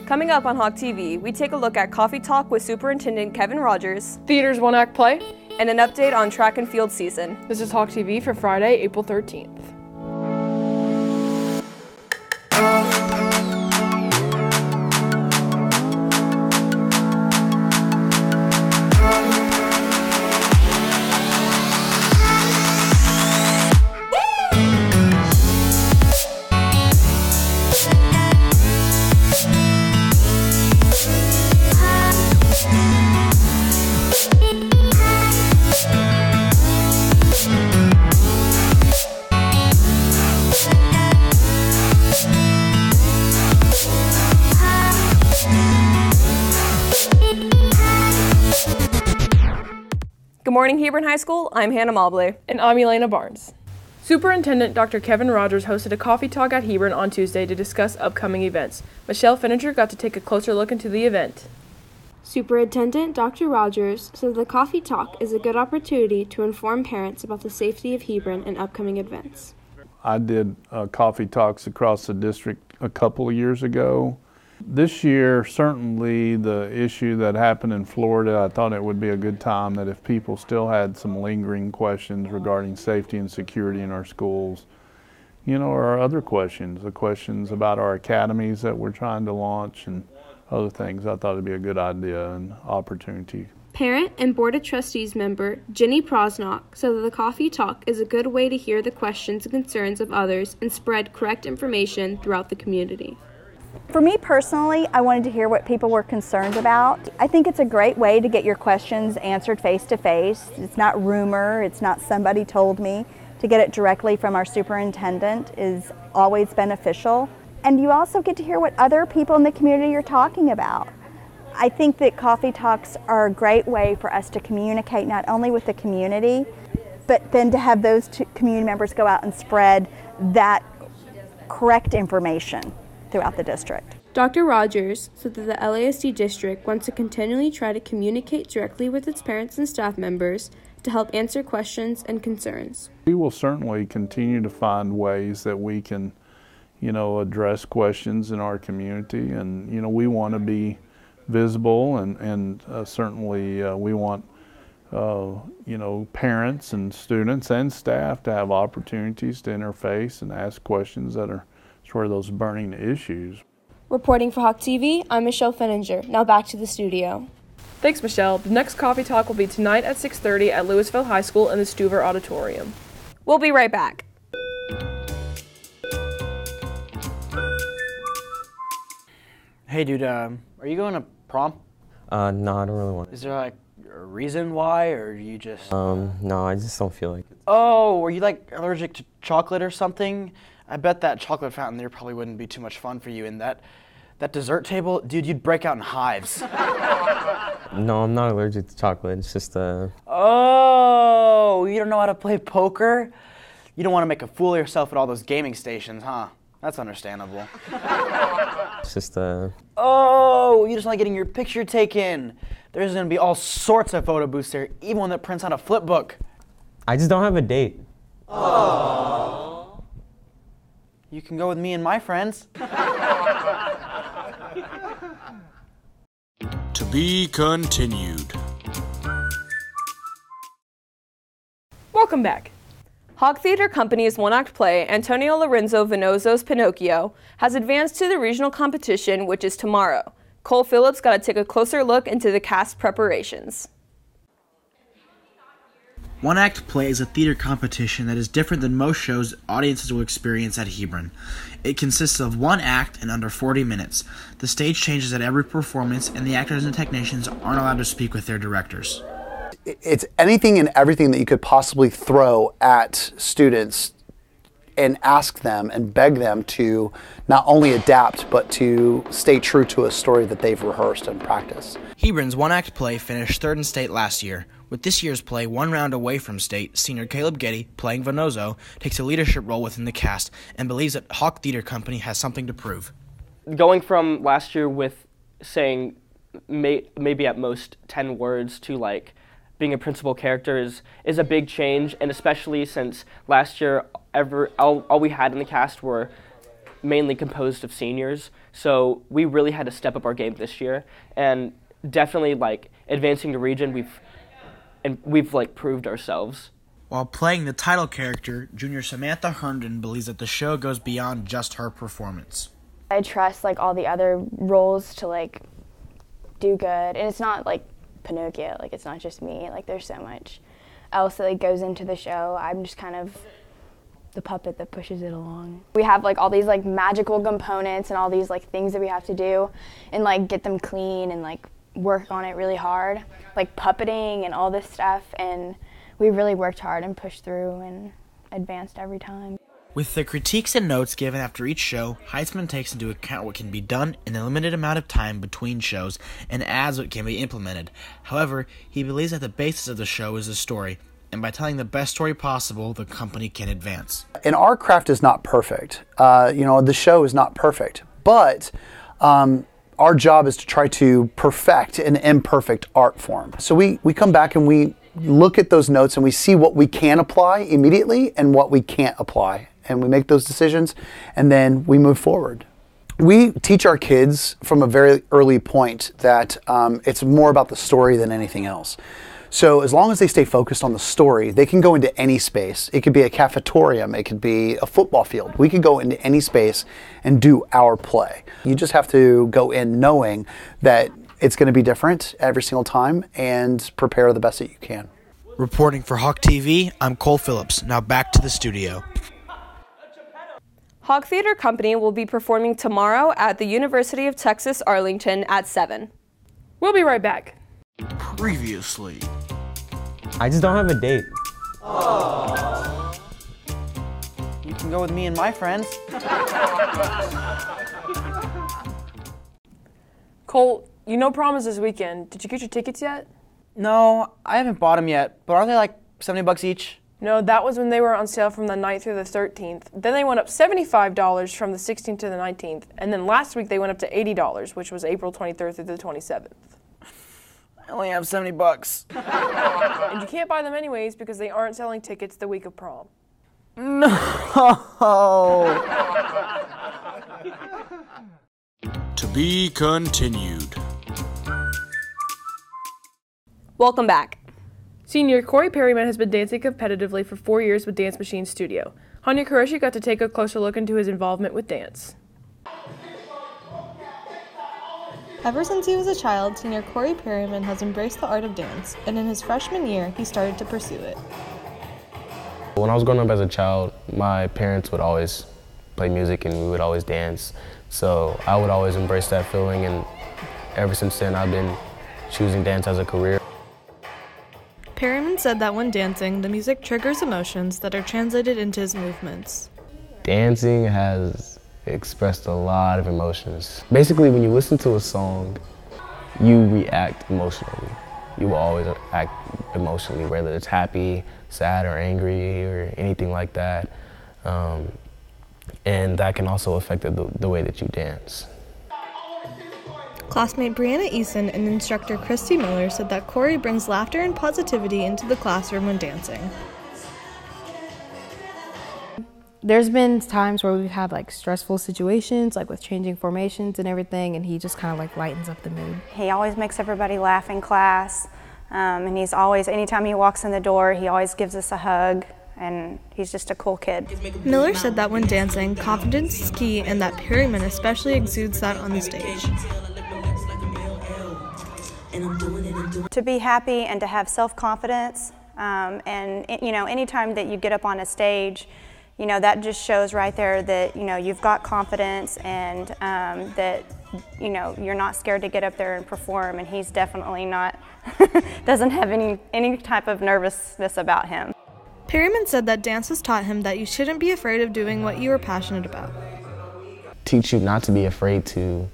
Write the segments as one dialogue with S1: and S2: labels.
S1: Coming up on HawkTV, we take a look at Coffee Talk with Superintendent Kevin Rogers,
S2: Theater's one-act play,
S1: and an update on track and field season.
S2: This is HawkTV for Friday, April 13th.
S1: Good morning, Hebron High School. I'm Hannah Mobley.
S2: And I'm Elena Barnes. Superintendent Dr. Kevin Rogers hosted a coffee talk at Hebron on Tuesday to discuss upcoming events. Michelle Finninger got to take a closer look into the event.
S3: Superintendent Dr. Rogers said the coffee talk is a good opportunity to inform parents about the safety of Hebron and upcoming events.
S4: I did coffee talks across the district a couple of years ago. This year, certainly the issue that happened in Florida, I thought it would be a good time that if people still had some lingering questions regarding safety and security in our schools, or other questions, the questions about our academies that we're trying to launch and other things, I thought it'd be a good idea and opportunity.
S3: Parent and Board of Trustees member Jenny Prosnock said that the coffee talk is a good way to hear the questions and concerns of others and spread correct information throughout the community.
S5: For me personally, I wanted to hear what people were concerned about. I think it's a great way to get your questions answered face to face. It's not rumor, it's not somebody told me. To get it directly from our superintendent is always beneficial. And you also get to hear what other people in the community are talking about. I think that coffee talks are a great way for us to communicate not only with the community, but then to have those two community members go out and spread that correct information throughout the district.
S3: Dr. Rogers said that the LISD district wants to continually try to communicate directly with its parents and staff members to help answer questions and concerns.
S4: We will certainly continue to find ways that we can, address questions in our community, and we want to be visible, and certainly we want parents and students and staff to have opportunities to interface and ask questions that are sort of those burning issues.
S3: Reporting for HawkTV, I'm Michelle Finninger. Now back to the studio.
S2: Thanks, Michelle. The next coffee talk will be tonight at 6:30 at Louisville High School in the Stuver Auditorium.
S1: We'll be right back.
S6: Hey, dude, are you going to prom?
S7: No, I don't really want
S6: Is there a reason why, or you just...
S7: No, I just don't feel like it.
S6: Oh, are you allergic to chocolate or something? I bet that chocolate fountain there probably wouldn't be too much fun for you. And that dessert table, dude, you'd break out in hives.
S7: No, I'm not allergic to chocolate. It's just
S6: Oh, you don't know how to play poker? You don't want to make a fool of yourself at all those gaming stations, huh? That's understandable.
S7: It's just
S6: Oh, you just like getting your picture taken. There's going to be all sorts of photo booths there, even one that prints out a flip book.
S7: I just don't have a date.
S6: Aww. You can go with me and my friends.
S8: To be continued.
S2: Welcome back.
S1: Hawk Theater Company's one-act play, Antonio Lorenzo Venozzo's Pinocchio, has advanced to the regional competition, which is tomorrow. Cole Phillips got to take a closer look into the cast preparations.
S9: One-act play is a theater competition that is different than most shows audiences will experience at Hebron. It consists of one act in under 40 minutes. The stage changes at every performance, and the actors and technicians aren't allowed to speak with their directors.
S10: It's anything and everything that you could possibly throw at students and ask them and beg them to not only adapt, but to stay true to a story that they've rehearsed and practiced.
S9: Hebron's one-act play finished third in state last year. With this year's play one round away from state, senior Caleb Getty, playing Venozzo, takes a leadership role within the cast and believes that Hawk Theater Company has something to prove.
S11: Going from last year with saying maybe at most 10 words to being a principal character is a big change, and especially since last year all we had in the cast were mainly composed of seniors. So we really had to step up our game this year, and definitely like advancing to region, we've like proved ourselves.
S9: While playing the title character, junior Samantha Herndon believes that the show goes beyond just her performance.
S12: I trust like all the other roles to like do good, and it's not like Pinocchio, like it's not just me, like there's so much else that like goes into the show. I'm just kind of the puppet that pushes it along. We have like all these like magical components and all these like things that we have to do and like get them clean and like work on it really hard, like puppeting and all this stuff, and we really worked hard and pushed through and advanced every time.
S9: With the critiques and notes given after each show, Heitzman takes into account what can be done in the limited amount of time between shows and adds what can be implemented. However, he believes that the basis of the show is the story, and by telling the best story possible, the company can advance.
S10: And our craft is not perfect. The show is not perfect, but our job is to try to perfect an imperfect art form. So we come back and we look at those notes and we see what we can apply immediately and what we can't apply. And we make those decisions and then we move forward. We teach our kids from a very early point that it's more about the story than anything else. So as long as they stay focused on the story, they can go into any space. It could be a cafetorium, it could be a football field. We could go into any space and do our play. You just have to go in knowing that it's going to be different every single time and prepare the best that you can.
S9: Reporting for HawkTV, I'm Cole Phillips. Now back to the studio.
S1: Hawk Theater Company will be performing tomorrow at the University of Texas Arlington at 7.
S2: We'll be right back.
S8: Previously.
S7: I just don't have a date.
S6: You can go with me and my friends.
S2: Cole, you know prom is this weekend. Did you get your tickets yet?
S6: No, I haven't bought them yet, but aren't they like $70 each?
S2: No, that was when they were on sale from the 9th through the 13th. Then they went up $75 from the 16th to the 19th. And then last week they went up to $80, which was April 23rd through the 27th.
S6: I only have $70.
S2: And you can't buy them anyways because they aren't selling tickets the week of prom.
S6: No.
S8: To be continued.
S1: Welcome back.
S2: Senior Corey Perryman has been dancing competitively for 4 years with Dance Machine Studio. Hanya Qureshi got to take a closer look into his involvement with dance.
S13: Ever since he was a child, Senior Corey Perryman has embraced the art of dance, and in his freshman year, he started to pursue it.
S7: When I was growing up as a child, my parents would always play music and we would always dance. So I would always embrace that feeling, and ever since then I've been choosing dance as a career.
S13: Perryman said that when dancing, the music triggers emotions that are translated into his movements.
S7: Dancing has expressed a lot of emotions. Basically, when you listen to a song, you react emotionally. You will always act emotionally, whether it's happy, sad, or angry, or anything like that. And that can also affect the way that you dance.
S13: Classmate Brianna Eason and instructor Christy Miller said that Corey brings laughter and positivity into the classroom when dancing.
S14: There's been times where we've had like stressful situations, like with changing formations and everything, and he just kind of like lightens up the mood.
S15: He always makes everybody laugh in class, and he's always, anytime he walks in the door, he always gives us a hug, and he's just a cool kid.
S13: Miller said that when dancing, confidence is key, and that Perryman especially exudes that on the stage.
S15: To be happy and to have self-confidence, and you know, anytime that you get up on a stage, you know, that just shows right there that, you know, you've got confidence and that, you know, you're not scared to get up there and perform, and he's definitely not, doesn't have any type of nervousness about him.
S13: Perryman said that dance has taught him that you shouldn't be afraid of doing what you are passionate about.
S7: Teach you not to be afraid to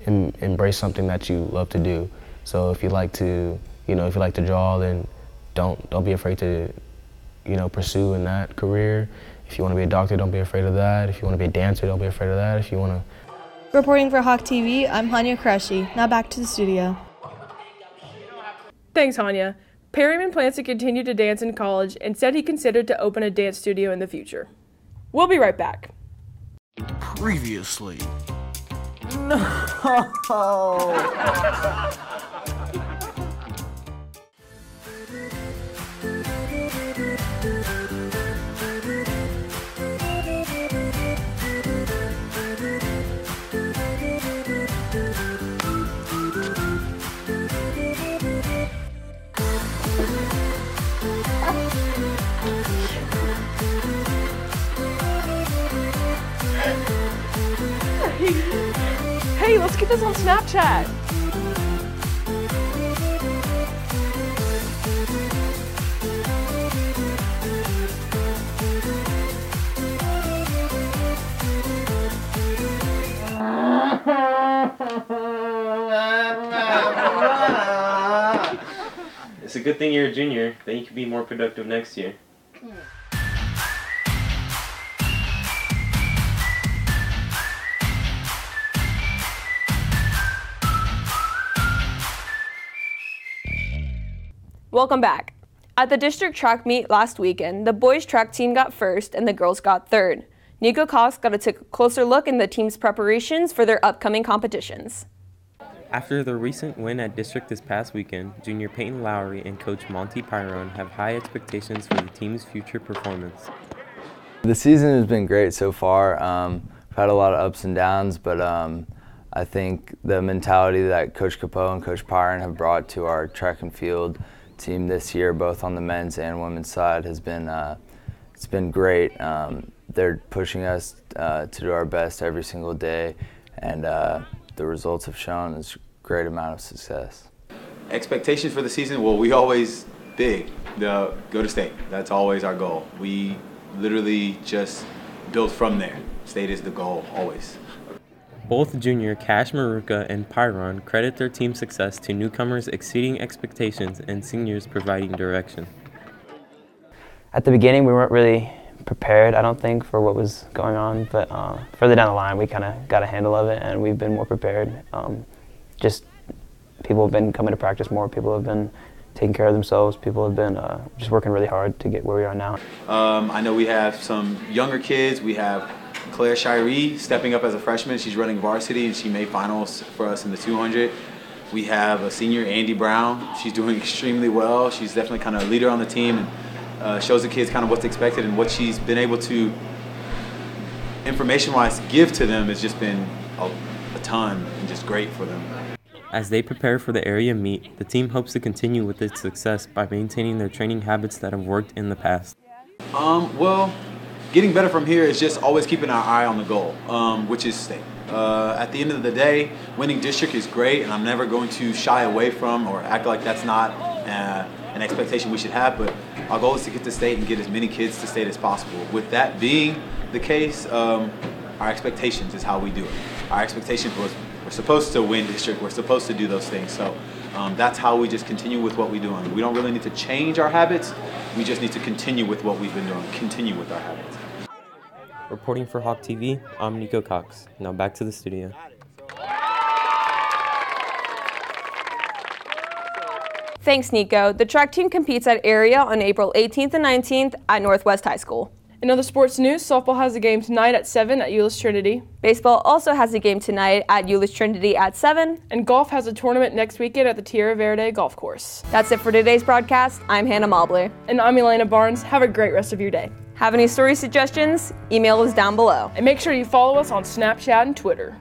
S7: embrace something that you love to do. So if you like to, you know, if you like to draw, then don't be afraid to, you know, pursue in that career. If you want to be a doctor, don't be afraid of that. If you want to be a dancer, don't be afraid of that. If you want to...
S13: Reporting for HawkTV, I'm Hanya Qureshi. Now back to the studio.
S2: Thanks, Hanya. Perryman plans to continue to dance in college and said he considered to open a dance studio in the future. We'll be right back.
S8: Previously.
S6: No!
S2: Hey, let's get this on Snapchat.
S16: It's a good thing you're a junior, then you can be more productive next year.
S1: Welcome back. At the district track meet last weekend, the boys track team got first and the girls got third. Nico Cox got to take a closer look in the team's preparations for their upcoming competitions.
S17: After the recent win at district this past weekend, junior Peyton Lowry and coach Monty Pyrone have high expectations for the team's future performance.
S18: The season has been great so far. We've had a lot of ups and downs, but I think the mentality that Coach Capeau and Coach Pyrone have brought to our track and field team this year, both on the men's and women's side, has been it's been great. They're pushing us to do our best every single day, and the results have shown a great amount of success.
S19: Expectations for the season, well, we always go to state. That's always our goal. We literally just build from there. State is the goal, always.
S17: Both junior Cash Maruka and Pyrone credit their team's success to newcomers exceeding expectations and seniors providing direction.
S20: At the beginning, we weren't really prepared, I don't think, for what was going on, but further down the line, we kind of got a handle of it, and we've been more prepared. Just people have been coming to practice more, people have been taking care of themselves, people have been just working really hard to get where we are now.
S19: I know we have some younger kids. We have Claire Shiree stepping up as a freshman. She's running varsity, and she made finals for us in the 200. We have a senior, Andy Brown. She's doing extremely well. She's definitely kind of a leader on the team, and shows the kids kind of what's expected, and what she's been able to, information-wise, give to them has just been a ton and just great for them.
S17: As they prepare for the area meet, the team hopes to continue with its success by maintaining their training habits that have worked in the past.
S19: Well, getting better from here is just always keeping our eye on the goal, which is state. At the end of the day, winning district is great, and I'm never going to shy away from or act like that's not an expectation we should have, but our goal is to get to state and get as many kids to state as possible. With that being the case, our expectations is how we do it. Our expectation was we're supposed to win district, we're supposed to do those things, so that's how we just continue with what we do. We don't really need to change our habits, we just need to continue with what we've been doing, continue with our habits.
S17: Reporting for HawkTV, I'm Nico Cox. Now back to the studio.
S1: Thanks, Nico. The track team competes at area on April 18th and 19th at Northwest High School.
S2: In other sports news, softball has a game tonight at 7 at Euless Trinity.
S1: Baseball also has a game tonight at Euless Trinity at 7.
S2: And golf has a tournament next weekend at the Tierra Verde Golf Course.
S1: That's it for today's broadcast. I'm Hannah Mobley.
S2: And I'm Elena Barnes. Have a great rest of your day.
S1: Have any story suggestions? Email us down below.
S2: And make sure you follow us on Snapchat and Twitter.